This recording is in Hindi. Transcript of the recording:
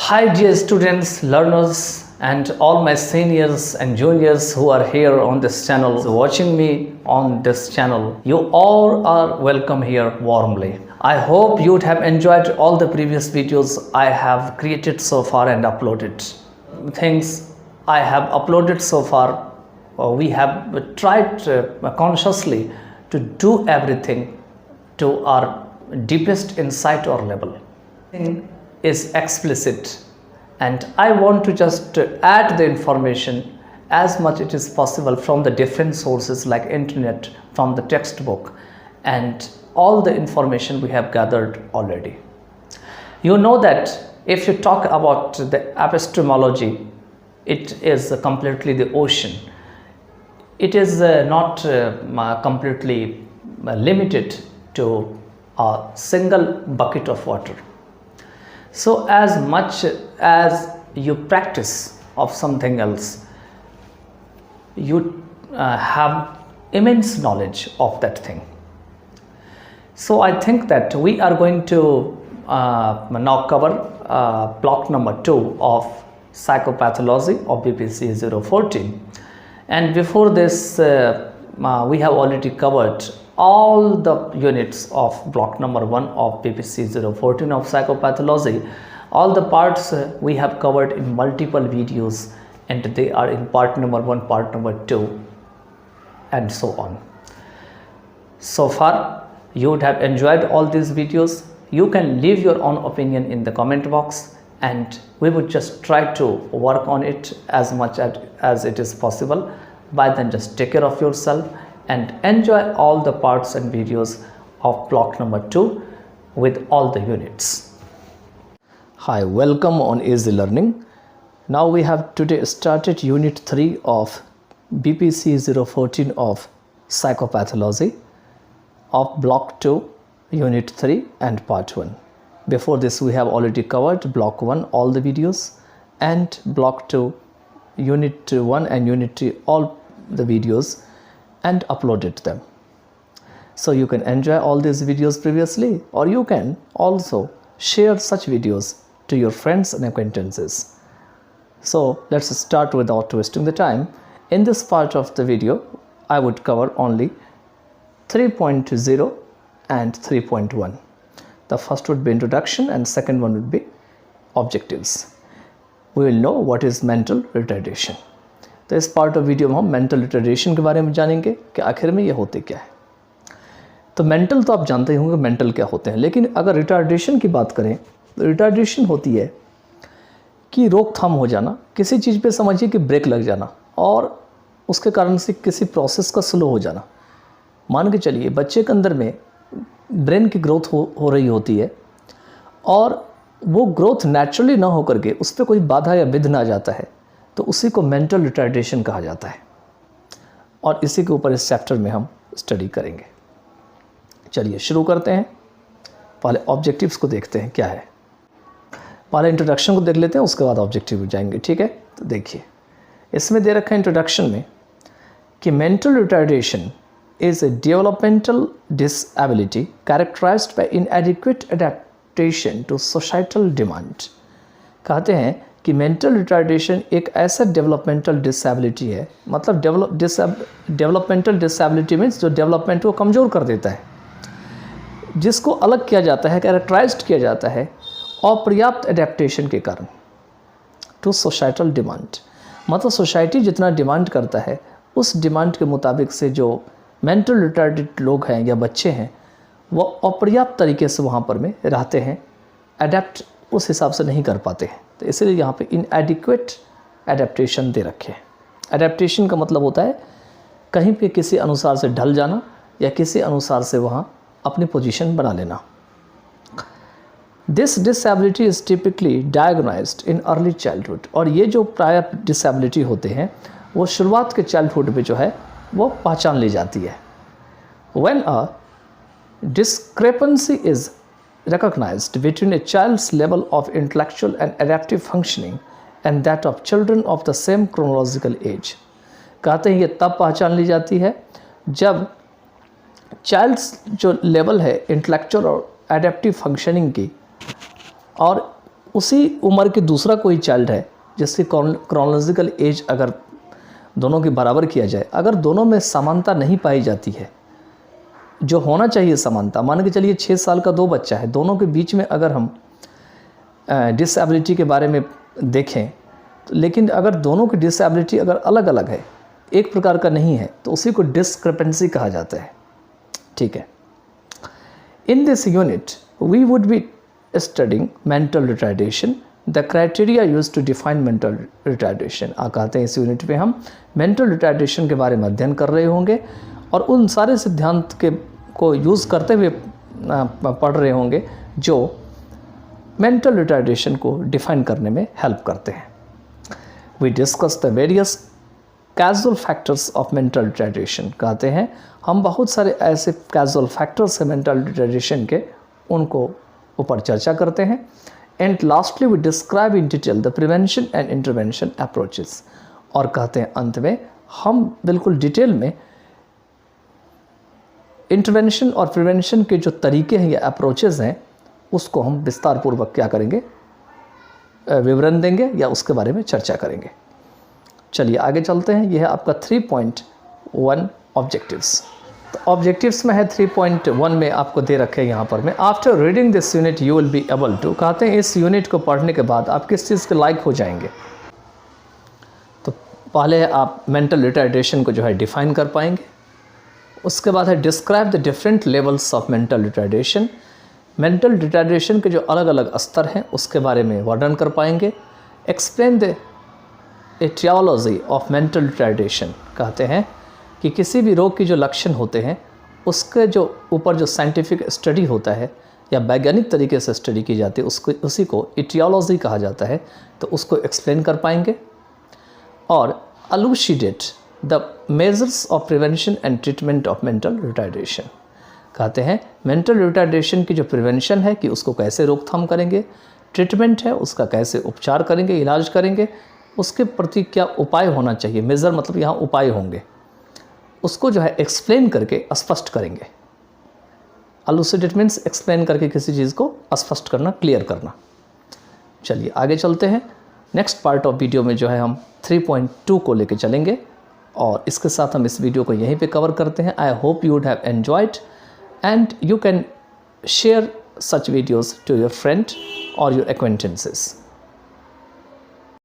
Hi, dear students, learners, and all my seniors and juniors who are here on this channel, watching me on this channel. You all are welcome here warmly. I hope you would have enjoyed all the previous videos I have created so far and uploaded. Things I have uploaded so far, we have tried consciously to do everything to our deepest insight or level. Is explicit, and I want to just add the information as much it is possible from the different sources like internet, from the textbook, and all the information we have gathered already. You know that if you talk about the epistemology, it is completely the ocean. It is not completely limited to a single bucket of water. So as much as you practice of something else, you have immense knowledge of that thing. So I think that we are going to now cover block number 2 of psychopathology of BPC 014. And before this, we have already covered all the units of block number 1 of BPC 014 of psychopathology. All the parts we have covered in multiple videos, and they are in part number 1, part number 2, and so on. So far you would have enjoyed all these videos. You can leave your own opinion in the comment box, and we would just try to work on it as much as it is possible. By then, just take care of yourself and enjoy all the parts and videos of block number 2 with all the units. Hi, welcome on Easy Learning. Now we have today started unit 3 of BPC 014 of psychopathology of block 2, unit 3 and part 1. Before this, we have already covered block 1 all the videos, and block 2 unit 1 and unit 3 all the videos, and uploaded them. So you can enjoy all these videos previously, or you can also share such videos to your friends and acquaintances. So let's start without wasting the time. In this part of the video, I would cover only 3.0 and 3.1. The first would be introduction and second one would be objectives. We will know what is mental retardation. तो इस पार्ट ऑफ वीडियो में हम मेंटल रिटार्डेशन के बारे में जानेंगे कि आखिर में ये होते क्या है। तो मेंटल तो आप जानते ही होंगे मेंटल क्या होते हैं, लेकिन अगर रिटार्डेशन की बात करें तो रिटार्डेशन होती है कि रोकथाम हो जाना, किसी चीज़ पे समझिए कि ब्रेक लग जाना और उसके कारण से किसी प्रोसेस का स्लो हो जाना। मान के चलिए बच्चे के अंदर में ब्रेन की ग्रोथ हो रही होती है और वो ग्रोथ नेचुरली ना होकर के उस पर कोई बाधा या विघ्न आ जाता है, तो उसी को मेंटल रिटार्डेशन कहा जाता है, और इसी के ऊपर इस चैप्टर में हम स्टडी करेंगे। चलिए शुरू करते हैं। पहले ऑब्जेक्टिव्स को देखते हैं क्या है। पहले इंट्रोडक्शन को देख लेते हैं, उसके बाद ऑब्जेक्टिव में जाएंगे, ठीक है। तो देखिए इसमें दे रखा है इंट्रोडक्शन में कि mental retardation is a developmental disability characterized by inadequate adaptation to societal demand। कहते हैं कि मेंटल रिटार्डेशन एक ऐसा डेवलपमेंटल डिसेबिलिटी है, मतलब डेवलपमेंटल डिसेबिलिटी मीन्स जो डेवलपमेंट को कमज़ोर कर देता है, जिसको अलग किया जाता है, कैरेक्टराइज्ड किया जाता है अपर्याप्त एडेप्टेशन के कारण टू सोसाइटल डिमांड। मतलब सोसाइटी जितना डिमांड करता है उस डिमांड के मुताबिक से जो मेंटल रिटार्डेड लोग हैं या बच्चे हैं वो अपर्याप्त तरीके से वहाँ पर में रहते हैं, अडेप्ट उस हिसाब से नहीं कर पाते हैं। तो इसलिए यहाँ पे इनएडिक्वेट एडेप्टेशन दे रखे हैं। एडेप्टेशन का मतलब होता है कहीं पे किसी अनुसार से ढल जाना या किसी अनुसार से वहाँ अपनी पोजीशन बना लेना। This disability is typically diagnosed in early childhood. और ये जो प्राय डिसेबिलिटी होते हैं वो शुरुआत के चाइल्डहुड में जो है वो पहचान ली जाती है। When a discrepancy is recognized between a child's level of intellectual and adaptive functioning and that of children of the same chronological age। कहते हैं ये तब पहचान ली जाती है जब चाइल्ड्स जो लेवल है इंटेलेक्चुअल और एडेप्टिव फंक्शनिंग की और उसी उम्र के दूसरा कोई चाइल्ड है जिसकी क्रोनोलॉजिकल एज अगर दोनों की बराबर किया जाए, अगर दोनों में समानता नहीं पाई जाती है, जो होना चाहिए समानता, मान के चलिए 6 साल का 2 बच्चा है, दोनों के बीच में अगर हम डिसेबिलिटी के बारे में देखें तो, लेकिन अगर दोनों की डिसेबिलिटी अगर अलग अलग है, एक प्रकार का नहीं है, तो उसी को डिस्क्रिपेंसी कहा जाता है। ठीक है। In this unit we would be studying mental retardation, the criteria use to define mental retardation. कहते हैं इस यूनिट में हम मेंटल रिटार्डेशन के बारे में अध्ययन कर रहे होंगे और उन सारे सिद्धांत को यूज़ करते हुए पढ़ रहे होंगे जो मेंटल रिटार्डेशन को डिफाइन करने में हेल्प करते हैं। We discuss the various causal factors of mental retardation. कहते हैं हम बहुत सारे ऐसे कैजुअल फैक्टर्स हैं मेंटल रिटार्डेशन के, उनको ऊपर चर्चा करते हैं। And lastly we describe in detail the prevention and intervention approaches. और कहते हैं अंत में हम बिल्कुल डिटेल में इंटरवेंशन और प्रिवेंशन के जो तरीके हैं या अप्रोचेस हैं उसको हम विस्तार पूर्वक क्या करेंगे, विवरण देंगे या उसके बारे में चर्चा करेंगे। चलिए आगे चलते हैं। यह है आपका 3.1 ऑब्जेक्टिव्स। तो ऑब्जेक्टिव्स में है 3.1 में आपको दे रखे हैं यहाँ पर में, after reading this unit you will be able to. कहते हैं इस यूनिट को पढ़ने के बाद आप किस चीज़ के लायक हो जाएंगे। तो पहले आप मेंटल रिटार्डेशन को जो है डिफाइन कर पाएंगे, उसके बाद है describe the different levels of mental retardation. Mental retardation के जो अलग अलग स्तर हैं उसके बारे में वर्णन कर पाएंगे। Explain the aetiology of mental retardation. कहते हैं कि किसी भी रोग के जो लक्षण होते हैं उसके जो ऊपर जो साइंटिफिक स्टडी होता है या वैज्ञानिक तरीके से स्टडी की जाती है उसी को एटियोलॉजी कहा जाता है, तो उसको एक्सप्लेन कर पाएंगे। और elucidate the measures of prevention and treatment of mental retardation. कहते हैं मेंटल रिटार्डेशन की जो प्रिवेंशन है कि उसको कैसे रोकथाम करेंगे, ट्रीटमेंट है उसका कैसे उपचार करेंगे, इलाज करेंगे, उसके प्रति क्या उपाय होना चाहिए, मेजर मतलब यहाँ उपाय होंगे, उसको जो है एक्सप्लेन करके स्पष्ट करेंगे। एलुसिडेट मीन्स एक्सप्लेन करके किसी चीज़ को स्पष्ट करना, क्लियर करना। चलिए आगे चलते हैं। नेक्स्ट पार्ट ऑफ वीडियो में जो है हम 3.2 को लेके चलेंगे और इसके साथ हम इस वीडियो को यहीं पे कवर करते हैं। I hope you would have enjoyed and you can share such videos to your friend or your acquaintances.